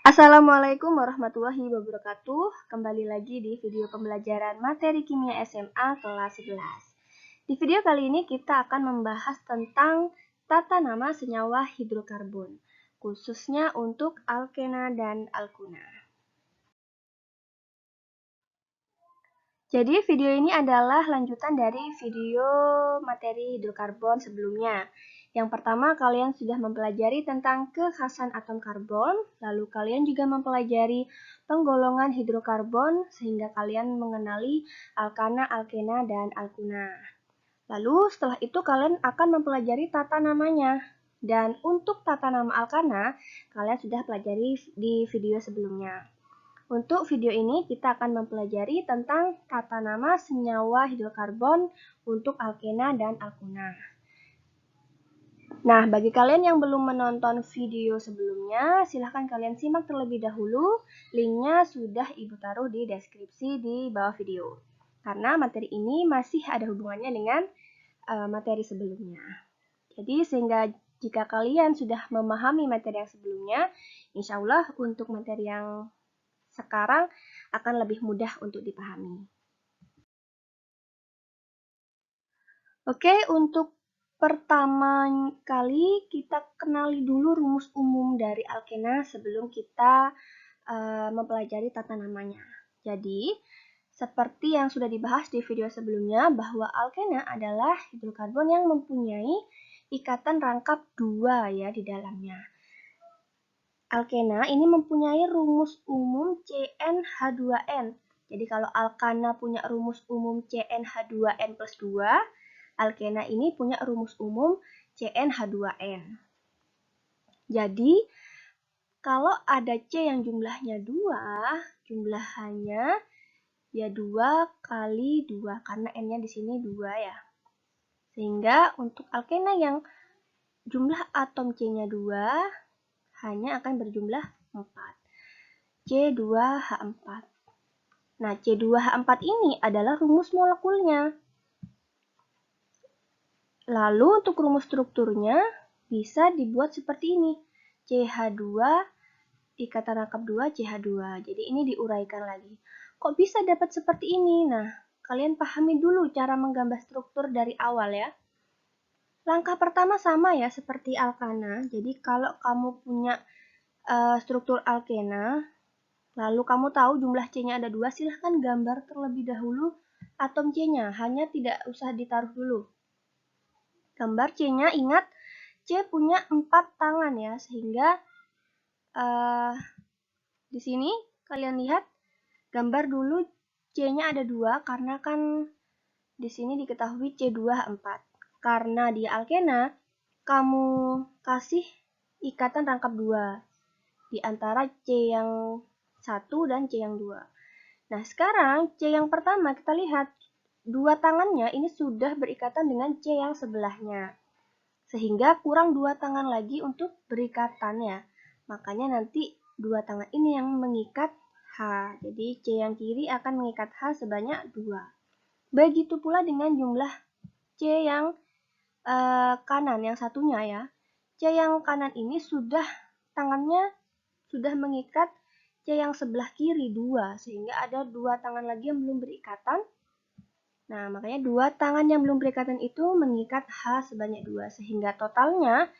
Assalamualaikum warahmatullahi wabarakatuh. Kembali lagi di video pembelajaran materi kimia SMA kelas 11. Di video kali ini kita akan membahas tentang tata nama senyawa hidrokarbon, khususnya untuk alkena dan alkuna. Jadi video ini adalah lanjutan dari video materi hidrokarbon sebelumnya. Yang pertama, kalian sudah mempelajari tentang kekhasan atom karbon, lalu kalian juga mempelajari penggolongan hidrokarbon sehingga kalian mengenali alkana, alkena, dan alkuna. Lalu setelah itu kalian akan mempelajari tata namanya. Dan untuk tata nama alkana, kalian sudah pelajari di video sebelumnya. Untuk video ini kita akan mempelajari tentang tata nama senyawa hidrokarbon untuk alkena dan alkuna. Nah, bagi kalian yang belum menonton video sebelumnya, silahkan kalian simak terlebih dahulu. Linknya sudah Ibu taruh di deskripsi di bawah video. Karena materi ini masih ada hubungannya dengan materi sebelumnya. Jadi, sehingga jika kalian sudah memahami materi yang sebelumnya, insya Allah untuk materi yang sekarang akan lebih mudah untuk dipahami. Oke, untuk pertama kali kita kenali dulu rumus umum dari alkena sebelum kita mempelajari tata namanya. Jadi, seperti yang sudah dibahas di video sebelumnya bahwa alkena adalah hidrokarbon yang mempunyai ikatan rangkap 2 ya di dalamnya. Alkena ini mempunyai rumus umum CnH2n. Jadi kalau alkana punya rumus umum CnH2n plus 2, alkena ini punya rumus umum CnH2n. Jadi, kalau ada C yang jumlahnya 2, jumlahannya ya 2 kali 2, karena N-nya di sini 2 ya. Sehingga untuk alkena yang jumlah atom C-nya 2, hanya akan berjumlah 4. C2H4. Nah, C2H4 ini adalah rumus molekulnya. Lalu untuk rumus strukturnya bisa dibuat seperti ini. CH2 ikatan rangkap 2 CH2. Jadi ini diuraikan lagi. Kok bisa dapat seperti ini? Nah, kalian pahami dulu cara menggambar struktur dari awal ya. Langkah pertama sama ya seperti alkana. Jadi kalau kamu punya struktur alkena, lalu kamu tahu jumlah C-nya ada 2, silahkan gambar terlebih dahulu atom C-nya. Hanya tidak usah ditaruh dulu. Gambar C-nya, ingat C punya 4 tangan ya, sehingga di sini kalian lihat gambar dulu C-nya ada 2 karena kan di sini diketahui C2H4. Karena di alkena kamu kasih ikatan rangkap 2 di antara C yang 1 dan C yang 2. Nah, sekarang C yang pertama kita lihat 2 tangannya ini sudah berikatan dengan C yang sebelahnya. Sehingga kurang 2 tangan lagi untuk berikatan ya. Makanya nanti 2 tangan ini yang mengikat H. Jadi C yang kiri akan mengikat H sebanyak 2. Begitu pula dengan jumlah C yang kanan, yang satunya ya. C yang kanan ini tangannya sudah mengikat C yang sebelah kiri 2. Sehingga ada 2 tangan lagi yang belum berikatan. Nah, makanya 2 tangan yang belum berikatan itu mengikat H sebanyak 2, sehingga totalnya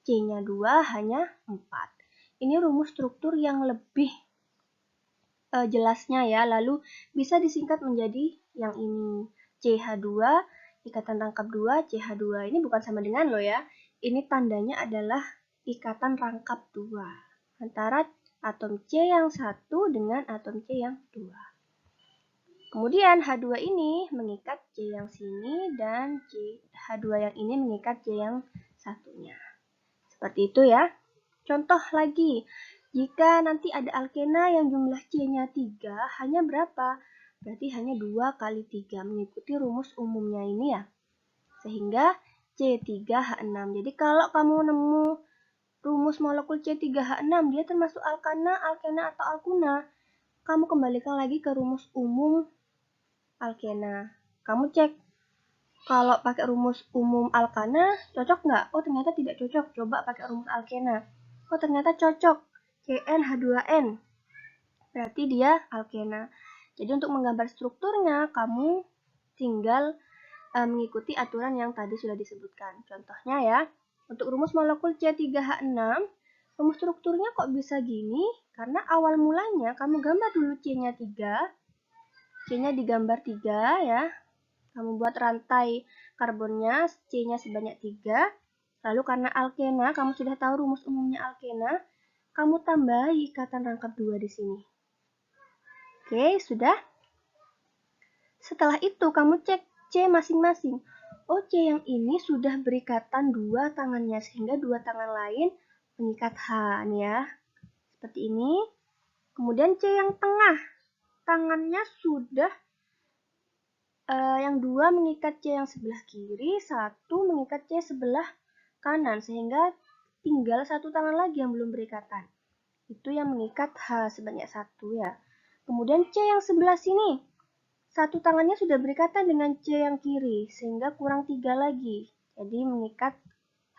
C-nya 2 hanya 4. Ini rumus struktur yang lebih jelasnya ya, lalu bisa disingkat menjadi yang ini. CH2, ikatan rangkap 2, CH2. Ini bukan sama dengan lo ya, ini tandanya adalah ikatan rangkap 2 antara atom C yang 1 dengan atom C yang 2. Kemudian H2 ini mengikat C yang sini dan H2 yang ini mengikat C yang satunya. Seperti itu ya. Contoh lagi, jika nanti ada alkena yang jumlah C-nya 3, hanya berapa? Berarti hanya 2 kali 3, mengikuti rumus umumnya ini ya. Sehingga C3H6. Jadi kalau kamu nemu rumus molekul C3H6, dia termasuk alkana, alkena, atau alkuna. Kamu kembalikan lagi ke rumus umum alkena. Kamu cek, kalau pakai rumus umum alkana, cocok nggak? Oh, ternyata tidak cocok. Coba pakai rumus alkena. Oh, ternyata cocok. CnH2n. Berarti dia alkena. Jadi untuk menggambar strukturnya, kamu tinggal mengikuti aturan yang tadi sudah disebutkan. Contohnya ya, untuk rumus molekul C3H6, rumus strukturnya kok bisa gini? Karena awal mulanya kamu gambar dulu C-nya 3, C-nya digambar 3 ya. Kamu buat rantai karbonnya, C-nya sebanyak 3. Lalu karena alkena, kamu sudah tahu rumus umumnya alkena, kamu tambahi ikatan rangkap 2 di sini. Oke, sudah? Setelah itu kamu cek C masing-masing. Oh, C yang ini sudah berikatan 2 tangannya, sehingga 2 tangan lain mengikat H nih ya. Seperti ini. Kemudian C yang tengah, tangannya sudah yang 2 mengikat C yang sebelah kiri, 1 mengikat C sebelah kanan, sehingga tinggal 1 tangan lagi yang belum berikatan. Itu yang mengikat H sebanyak 1 ya. Kemudian C yang sebelah sini, 1 tangannya sudah berikatan dengan C yang kiri, sehingga kurang 3 lagi. Jadi mengikat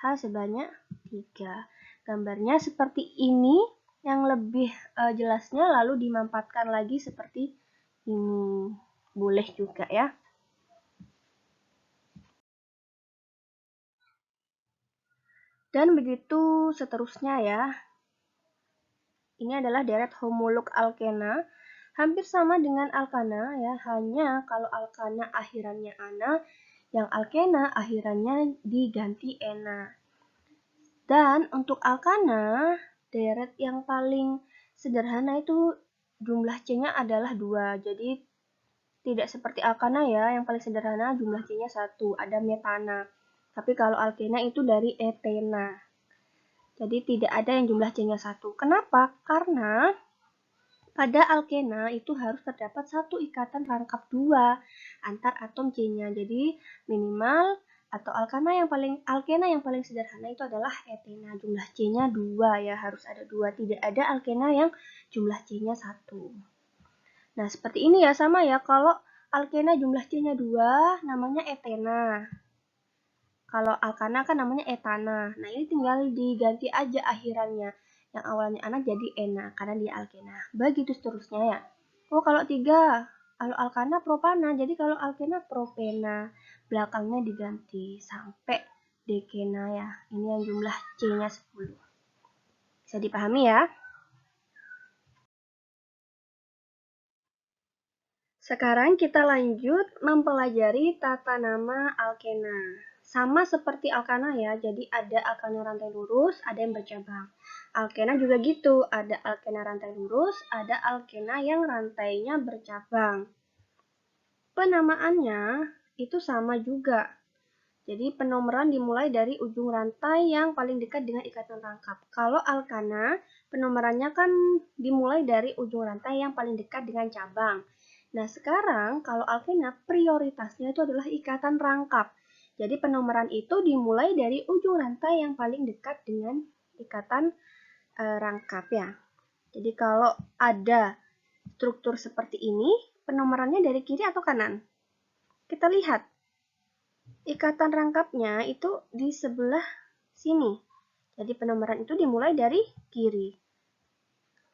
H sebanyak 3. Gambarnya seperti ini, yang lebih jelasnya lalu dimampatkan lagi seperti ini. Boleh juga ya. Dan begitu seterusnya ya. Ini adalah deret homolog alkena. Hampir sama dengan alkana ya, hanya kalau alkana akhirannya ana, yang alkena akhirannya diganti ena. Dan untuk alkana, deret yang paling sederhana itu jumlah C-nya adalah 2. Jadi tidak seperti alkana ya, yang paling sederhana jumlah C-nya 1, ada metana. Tapi kalau alkena itu dari etena. Jadi tidak ada yang jumlah C-nya 1. Kenapa? Karena pada alkena itu harus terdapat satu ikatan rangkap 2 antar atom C-nya. Jadi minimal atau alkena yang paling sederhana itu adalah etena. Jumlah C-nya 2 ya, harus ada 2. Tidak ada alkena yang jumlah C-nya 1. Nah, seperti ini ya, sama ya. Kalau alkena jumlah C-nya 2 namanya etena. Kalau alkana kan namanya etana. Nah, ini tinggal diganti aja akhirannya. Yang awalnya ana jadi ena, karena dia alkena. Begitu seterusnya ya. Oh, kalau 3, kalau alkana propana. Jadi kalau alkena propena. Belakangnya diganti sampai dekena ya. Ini yang jumlah C-nya 10. Bisa dipahami ya? Sekarang kita lanjut mempelajari tata nama alkena. Sama seperti alkana ya, jadi ada alkena rantai lurus, ada yang bercabang. Alkena juga gitu, ada alkena rantai lurus, ada alkena yang rantainya bercabang. Penamaannya itu sama juga. Jadi penomoran dimulai dari ujung rantai yang paling dekat dengan ikatan rangkap. Kalau alkana, penomorannya kan dimulai dari ujung rantai yang paling dekat dengan cabang. Nah, sekarang kalau alkena, prioritasnya itu adalah ikatan rangkap. Jadi penomoran itu dimulai dari ujung rantai yang paling dekat dengan ikatan rangkap ya. Jadi kalau ada struktur seperti ini, penomorannya dari kiri atau kanan? Kita lihat. Ikatan rangkapnya itu di sebelah sini. Jadi penomoran itu dimulai dari kiri.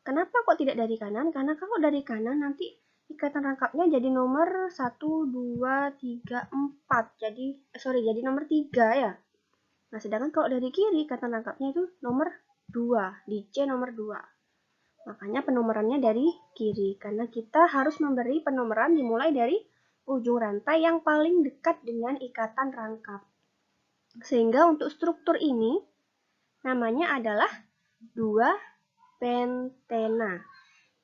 Kenapa kok tidak dari kanan? Karena kalau dari kanan nanti ikatan rangkapnya jadi nomor 1, 2, 3, 4. Jadi nomor 3 ya. Nah, sedangkan kalau dari kiri ikatan rangkapnya itu nomor 2. Di C nomor 2. Makanya penomorannya dari kiri. Karena kita harus memberi penomoran dimulai dari ujung rantai yang paling dekat dengan ikatan rangkap. Sehingga untuk struktur ini namanya adalah 2-pentena.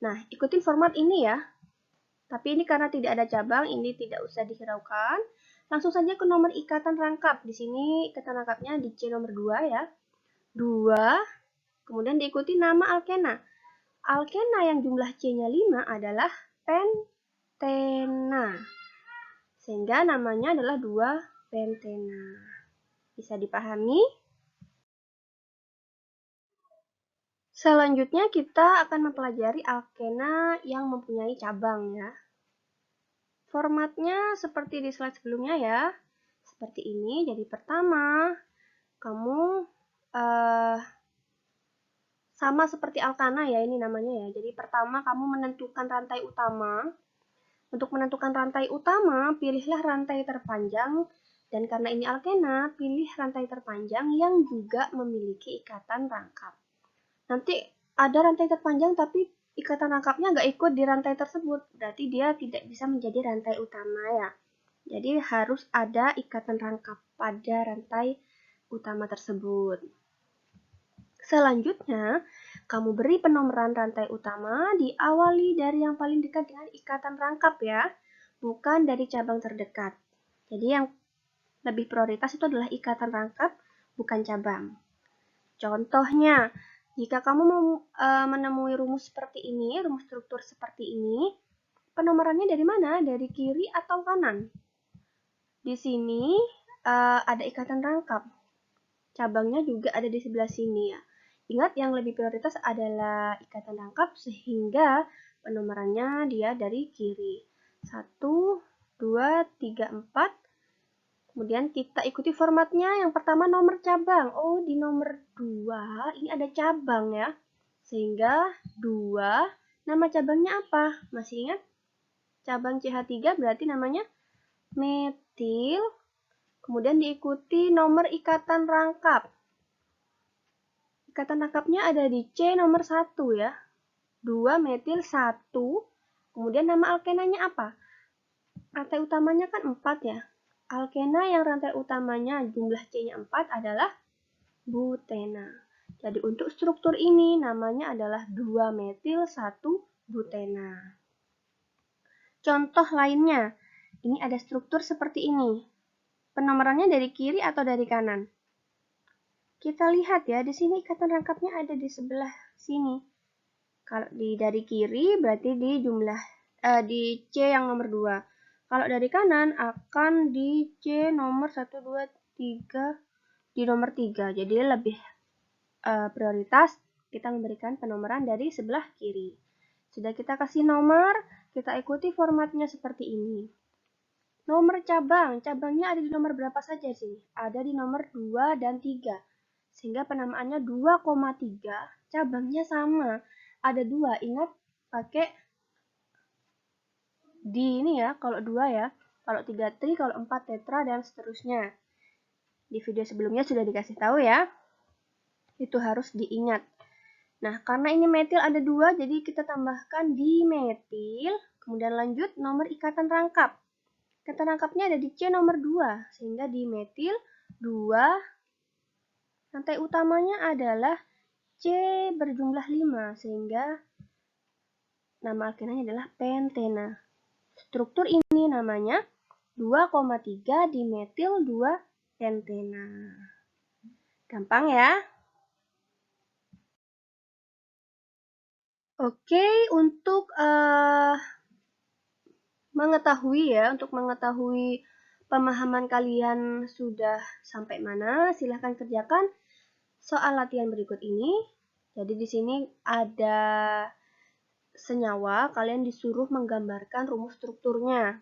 Nah, ikutin format ini ya. Tapi ini karena tidak ada cabang, ini tidak usah dihiraukan. Langsung saja ke nomor ikatan rangkap. Di sini ikatan rangkapnya di C nomor 2 ya. 2, kemudian diikuti nama alkena. Alkena yang jumlah C-nya 5 adalah pentena. Sehingga namanya adalah 2-pentena. Bisa dipahami? Selanjutnya kita akan mempelajari alkena yang mempunyai cabang ya. Formatnya seperti di slide sebelumnya ya. Seperti ini. Jadi pertama, kamu sama seperti alkana ya ini namanya ya. Jadi pertama kamu menentukan rantai utama. Untuk menentukan rantai utama, pilihlah rantai terpanjang. Dan karena ini alkena, pilih rantai terpanjang yang juga memiliki ikatan rangkap. Nanti ada rantai terpanjang tapi ikatan rangkapnya nggak ikut di rantai tersebut. Berarti dia tidak bisa menjadi rantai utama ya. Jadi harus ada ikatan rangkap pada rantai utama tersebut. Selanjutnya, kamu beri penomoran rantai utama diawali dari yang paling dekat dengan ikatan rangkap ya, bukan dari cabang terdekat. Jadi yang lebih prioritas itu adalah ikatan rangkap, bukan cabang. Contohnya, jika kamu menemui rumus seperti ini, rumus struktur seperti ini, penomorannya dari mana? Dari kiri atau kanan? Di sini ada ikatan rangkap. Cabangnya juga ada di sebelah sini ya. Ingat yang lebih prioritas adalah ikatan rangkap sehingga penomorannya dia dari kiri. 1, 2, 3, 4. Kemudian kita ikuti formatnya. Yang pertama nomor cabang. Oh, di nomor 2 ini ada cabang ya. Sehingga 2, nama cabangnya apa? Masih ingat? Cabang CH3 berarti namanya metil. Kemudian diikuti nomor ikatan rangkap. Ikatan rangkapnya ada di C nomor 1 ya. 2 metil 1. Kemudian nama alkenanya apa? Rantai utamanya kan 4 ya. Alkena yang rantai utamanya jumlah C-nya 4 adalah butena. Jadi untuk struktur ini namanya adalah 2 metil 1 butena. Contoh lainnya, ini ada struktur seperti ini. Penomorannya dari kiri atau dari kanan? Kita lihat ya, di sini ikatan rangkapnya ada di sebelah sini. Kalau dari kiri berarti di jumlah di C yang nomor 2. Kalau dari kanan akan di C nomor 1, 2, 3, di nomor 3. Jadi lebih prioritas kita memberikan penomoran dari sebelah kiri. Sudah kita kasih nomor, kita ikuti formatnya seperti ini. Nomor cabang, cabangnya ada di nomor berapa saja sih? Ada di nomor 2 dan 3. Sehingga penamaannya 2,3, cabangnya sama. Ada 2, ingat pakai di ini ya, kalau 2 ya. Kalau 3 tri, kalau 4 tetra, dan seterusnya. Di video sebelumnya sudah dikasih tahu ya. Itu harus diingat. Nah, karena ini metil ada 2, jadi kita tambahkan dimetil. Kemudian lanjut nomor ikatan rangkap. Ikatan rangkapnya ada di C nomor 2, sehingga dimetil 2. Rantai utamanya adalah C berjumlah 5, sehingga nama alkenanya adalah pentena. Struktur ini namanya 2,3 dimetil 2 pentena. Gampang ya? Oke, untuk mengetahui pemahaman kalian sudah sampai mana, silahkan kerjakan soal latihan berikut ini. Jadi di sini ada senyawa, kalian disuruh menggambarkan rumus strukturnya.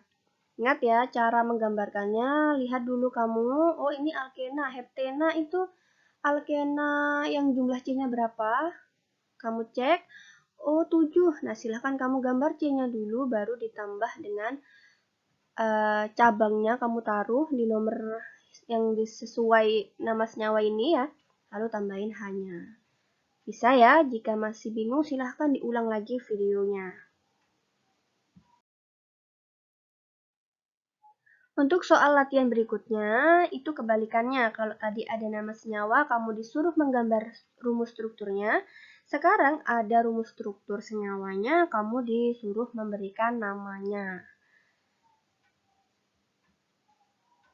Ingat ya, cara menggambarkannya, lihat dulu kamu, oh ini alkena, heptena itu alkena yang jumlah C-nya berapa? Kamu cek, oh 7. Nah, silahkan kamu gambar C-nya dulu, baru ditambah dengan cabangnya kamu taruh di nomor yang sesuai nama senyawa ini ya, lalu tambahin H-nya. Bisa ya, jika masih bingung silahkan diulang lagi videonya. Untuk soal latihan berikutnya, itu kebalikannya. Kalau tadi ada nama senyawa, kamu disuruh menggambar rumus strukturnya. Sekarang ada rumus struktur senyawanya, kamu disuruh memberikan namanya.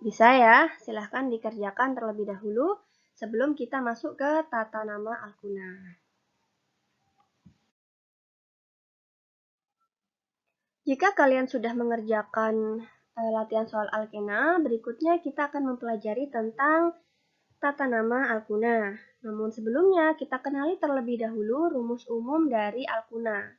Bisa ya, silahkan dikerjakan terlebih dahulu sebelum kita masuk ke tata nama alkuna. Jika kalian sudah mengerjakan latihan soal alkena, berikutnya kita akan mempelajari tentang tata nama alkuna. Namun sebelumnya kita kenali terlebih dahulu rumus umum dari alkuna.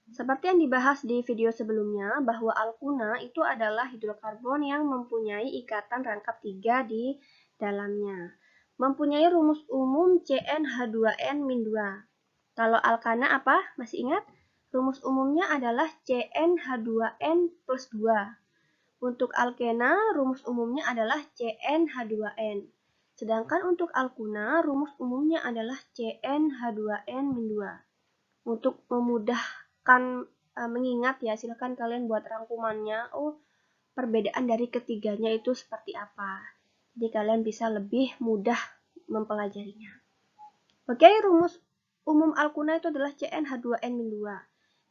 Seperti yang dibahas di video sebelumnya, bahwa alkuna itu adalah hidrokarbon yang mempunyai ikatan rangkap 3 di dalamnya. Mempunyai rumus umum CnH2n-2. Kalau alkana apa? Masih ingat? Rumus umumnya adalah CnH2n plus 2. Untuk alkena, rumus umumnya adalah CnH2n. Sedangkan untuk alkuna, rumus umumnya adalah CnH2n-2. Untuk memudahkan mengingat ya, silakan kalian buat rangkumannya. Oh, perbedaan dari ketiganya itu seperti apa. Jadi kalian bisa lebih mudah mempelajarinya. Oke, rumus umum alkuna itu adalah CnH2n-2.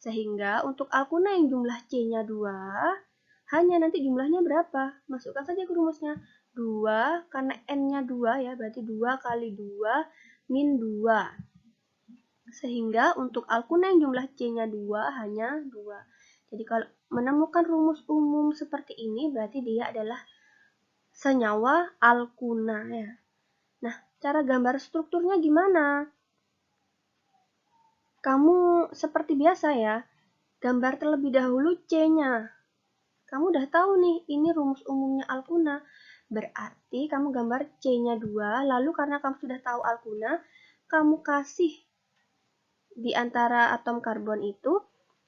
Sehingga untuk alkuna yang jumlah C-nya 2, hanya nanti jumlahnya berapa? Masukkan saja ke rumusnya. 2, karena N-nya 2 ya, berarti 2 kali 2 min 2. Sehingga untuk alkuna yang jumlah C-nya 2 hanya 2. Jadi kalau menemukan rumus umum seperti ini, berarti dia adalah senyawa alkuna ya. Nah, cara gambar strukturnya gimana? Kamu seperti biasa ya, gambar terlebih dahulu C-nya. Kamu udah tahu nih, ini rumus umumnya alkuna. Berarti kamu gambar C-nya 2, lalu karena kamu sudah tahu alkuna, kamu kasih di antara atom karbon itu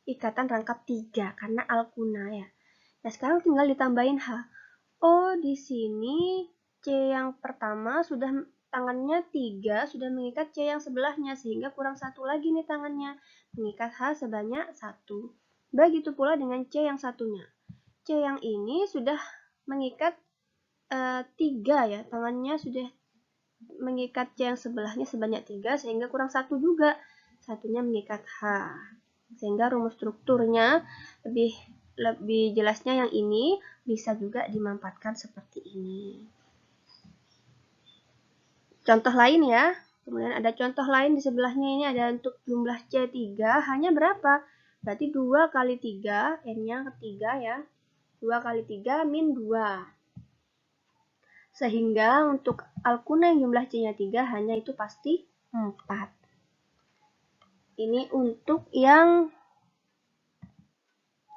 ikatan rangkap 3 karena alkuna ya. Nah, sekarang tinggal ditambahin H. Oh, di sini C yang pertama sudah tangannya 3, sudah mengikat C yang sebelahnya, sehingga kurang 1 lagi nih tangannya, mengikat H sebanyak 1. Begitu pula dengan C yang satunya. C yang ini sudah mengikat 3 ya, tangannya sudah mengikat C yang sebelahnya sebanyak 3, sehingga kurang 1 juga, satunya mengikat H. Sehingga rumus strukturnya lebih jelasnya yang ini bisa juga dimanfaatkan seperti ini. Contoh lain ya. Kemudian ada contoh lain di sebelahnya, ini ada untuk jumlah C3 hanya berapa? Berarti 2 kali 3, N-nya ketiga ya. 2 kali 3 min 2. Sehingga untuk alkuna yang jumlah C-nya 3 hanya itu pasti 4. Ini untuk yang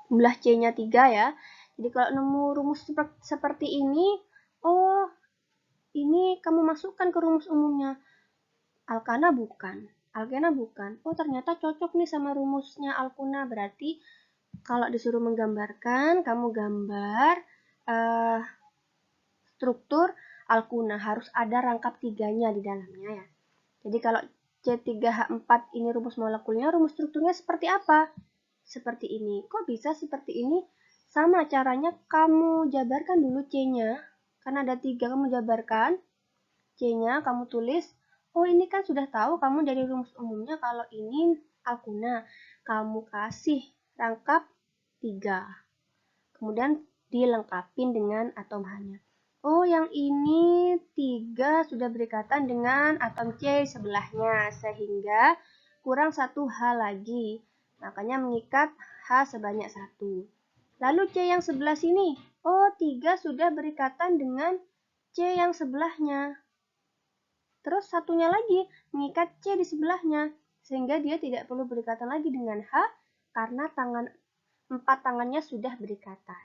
jumlah C-nya 3 ya. Jadi kalau nemu rumus seperti ini, oh ini kamu masukkan ke rumus umumnya. Alkana bukan, alkena bukan. Oh ternyata cocok nih sama rumusnya alkuna. Berarti kalau disuruh menggambarkan, kamu gambar struktur alkuna. Harus ada rangkap 3-nya di dalamnya ya. Jadi kalau C3H4 ini rumus molekulnya, rumus strukturnya seperti apa? Seperti ini. Kok bisa seperti ini? Sama caranya kamu jabarkan dulu C-nya. Karena ada 3, kamu jabarkan. C-nya kamu tulis. Oh ini kan sudah tahu kamu dari rumus umumnya kalau ini alkuna. Kamu kasih rangkap 3. Kemudian dilengkapin dengan atom H-nya. Oh yang ini 3 sudah berikatan dengan atom C sebelahnya. Sehingga kurang 1 H lagi. Makanya mengikat H sebanyak 1. Lalu C yang sebelah sini. Oh 3 sudah berikatan dengan C yang sebelahnya. Terus satunya lagi mengikat C di sebelahnya, sehingga dia tidak perlu berikatan lagi dengan H karena 4 tangannya sudah berikatan.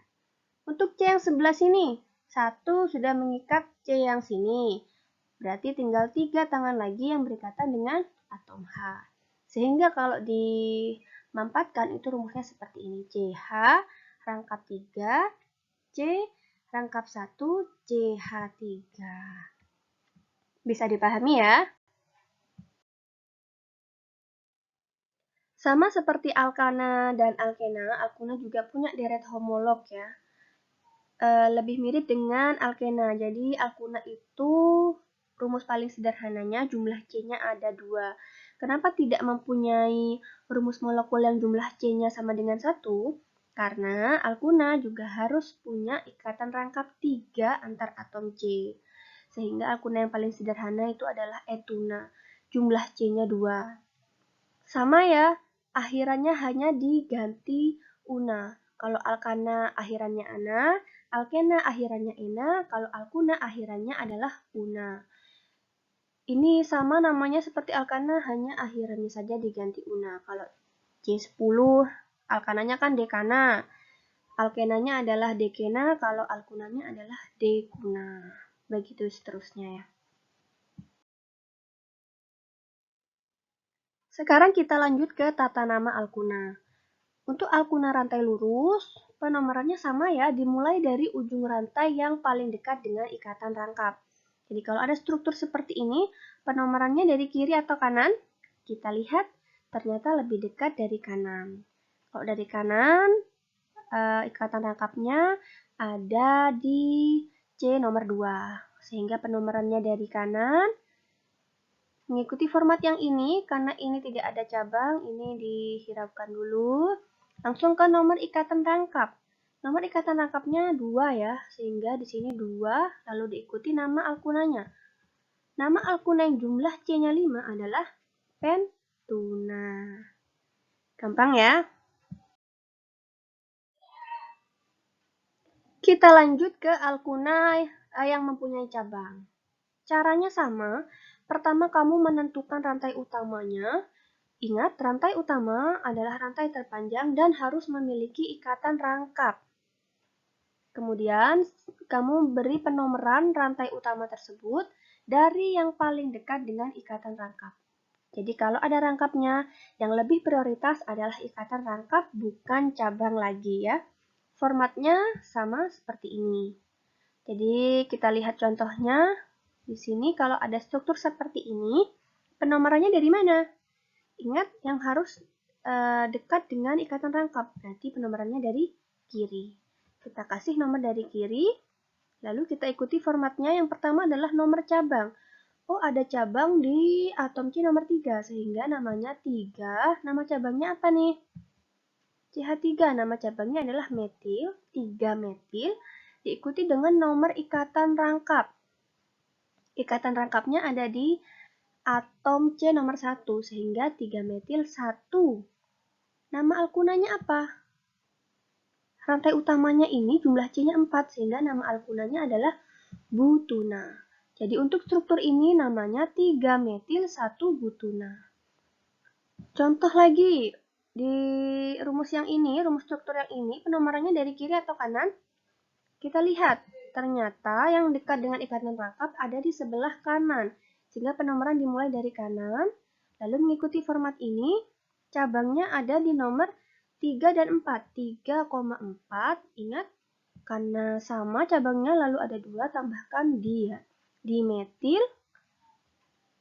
Untuk C yang sebelah sini, 1 sudah mengikat C yang sini, berarti tinggal 3 tangan lagi yang berikatan dengan atom H. Sehingga kalau dimanfaatkan itu rumusnya seperti ini, CH rangkap 3, C rangkap 1, CH3. Bisa dipahami ya? Sama seperti alkana dan alkena, alkuna juga punya deret homolog ya. Lebih mirip dengan alkena. Jadi alkuna itu rumus paling sederhananya jumlah C-nya ada 2. Kenapa tidak mempunyai rumus molekul yang jumlah C-nya sama dengan 1? Karena alkuna juga harus punya ikatan rangkap 3 antar atom C. Sehingga alkuna yang paling sederhana itu adalah etuna. Jumlah C-nya 2. Sama ya, akhirannya hanya diganti una. Kalau alkana akhirannya ana, alkena akhirannya ena, kalau alkuna akhirannya adalah una. Ini sama namanya seperti alkana, hanya akhirannya saja diganti una. Kalau C10, alkananya kan dekana. Alkenanya adalah dekena, kalau alkunanya adalah dekuna. Begitu seterusnya ya. Sekarang kita lanjut ke tata nama alkuna. Untuk alkuna rantai lurus, penomorannya sama ya, dimulai dari ujung rantai yang paling dekat dengan ikatan rangkap. Jadi kalau ada struktur seperti ini, penomorannya dari kiri atau kanan? Kita lihat ternyata lebih dekat dari kanan. Kalau dari kanan, ikatan rangkapnya ada di C nomor 2. Sehingga penomorannya dari kanan mengikuti format yang ini, karena ini tidak ada cabang, ini dihiraukan dulu. Langsung ke nomor ikatan rangkap. Nomor ikatan rangkapnya 2 ya, sehingga di sini 2, lalu diikuti nama alkunanya. Nama alkuna yang jumlah C-nya 5 adalah pentuna. Gampang ya? Kita lanjut ke alkuna yang mempunyai cabang. Caranya sama. Pertama kamu menentukan rantai utamanya. Ingat, rantai utama adalah rantai terpanjang dan harus memiliki ikatan rangkap. Kemudian, kamu beri penomoran rantai utama tersebut dari yang paling dekat dengan ikatan rangkap. Jadi, kalau ada rangkapnya, yang lebih prioritas adalah ikatan rangkap, bukan cabang lagi ya. Formatnya sama seperti ini. Jadi, kita lihat contohnya. Di sini kalau ada struktur seperti ini, penomorannya dari mana? Ingat, yang harus dekat dengan ikatan rangkap, berarti penomorannya dari kiri. Kita kasih nomor dari kiri, lalu kita ikuti formatnya. Yang pertama adalah nomor cabang. Oh, ada cabang di atom C nomor 3, sehingga namanya 3. Nama cabangnya apa nih? CH3, nama cabangnya adalah metil, 3 metil, diikuti dengan nomor ikatan rangkap. Ikatan rangkapnya ada di atom C nomor 1, sehingga 3 metil 1. Nama alkunanya apa? Rantai utamanya ini jumlah C-nya 4, sehingga nama alkunanya adalah butuna. Jadi untuk struktur ini namanya 3 metil 1 butuna. Contoh lagi, di rumus yang ini, rumus struktur yang ini, penomorannya dari kiri atau kanan? Kita lihat, ternyata yang dekat dengan ikatan rangkap ada di sebelah kanan, sehingga penomoran dimulai dari kanan, lalu mengikuti format ini, cabangnya ada di nomor 3 dan 4. 3,4, ingat, karena sama cabangnya lalu ada 2, tambahkan dia. Di metil,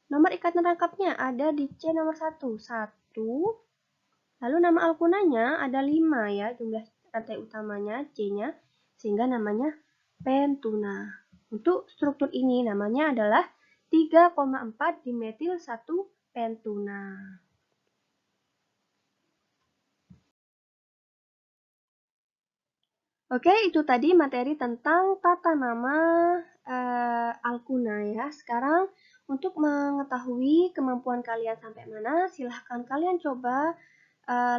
nomor ikatan rangkapnya ada di C nomor 1. 1, lalu nama alkunanya ada 5 ya, jumlah rantai utamanya C-nya, sehingga namanya pentuna. Untuk struktur ini namanya adalah 3,4 dimetil 1 pentuna. Oke, itu tadi materi tentang tata nama alkuna ya. Sekarang untuk mengetahui kemampuan kalian sampai mana, silahkan kalian coba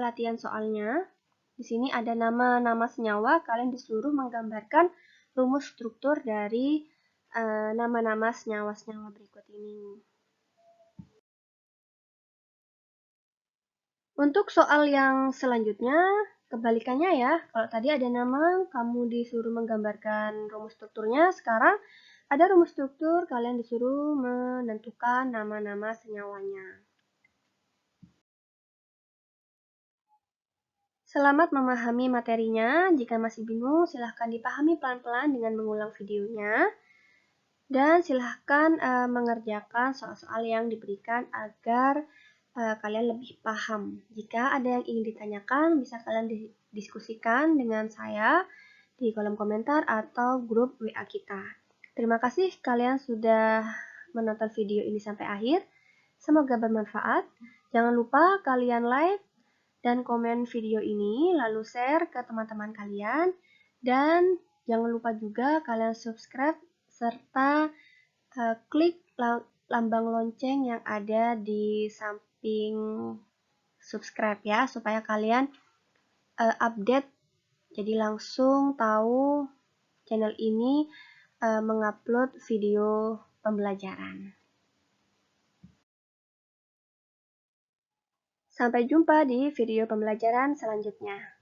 latihan soalnya. Di sini ada nama-nama senyawa, kalian disuruh menggambarkan rumus struktur dari nama-nama senyawa-senyawa berikut ini. Untuk soal yang selanjutnya, kebalikannya ya. Kalau tadi ada nama, kamu disuruh menggambarkan rumus strukturnya. Sekarang ada rumus struktur, kalian disuruh menentukan nama-nama senyawanya. Selamat memahami materinya. Jika masih bingung, silahkan dipahami pelan-pelan dengan mengulang videonya. Dan silahkan mengerjakan soal-soal yang diberikan agar kalian lebih paham. Jika ada yang ingin ditanyakan, bisa kalian diskusikan dengan saya di kolom komentar atau grup WA kita. Terima kasih kalian sudah menonton video ini sampai akhir. Semoga bermanfaat. Jangan lupa kalian like dan komen video ini, lalu share ke teman-teman kalian. Dan jangan lupa juga kalian subscribe serta klik lambang lonceng yang ada di samping subscribe ya, supaya kalian update, jadi langsung tahu channel ini mengupload video pembelajaran. Sampai jumpa di video pembelajaran selanjutnya.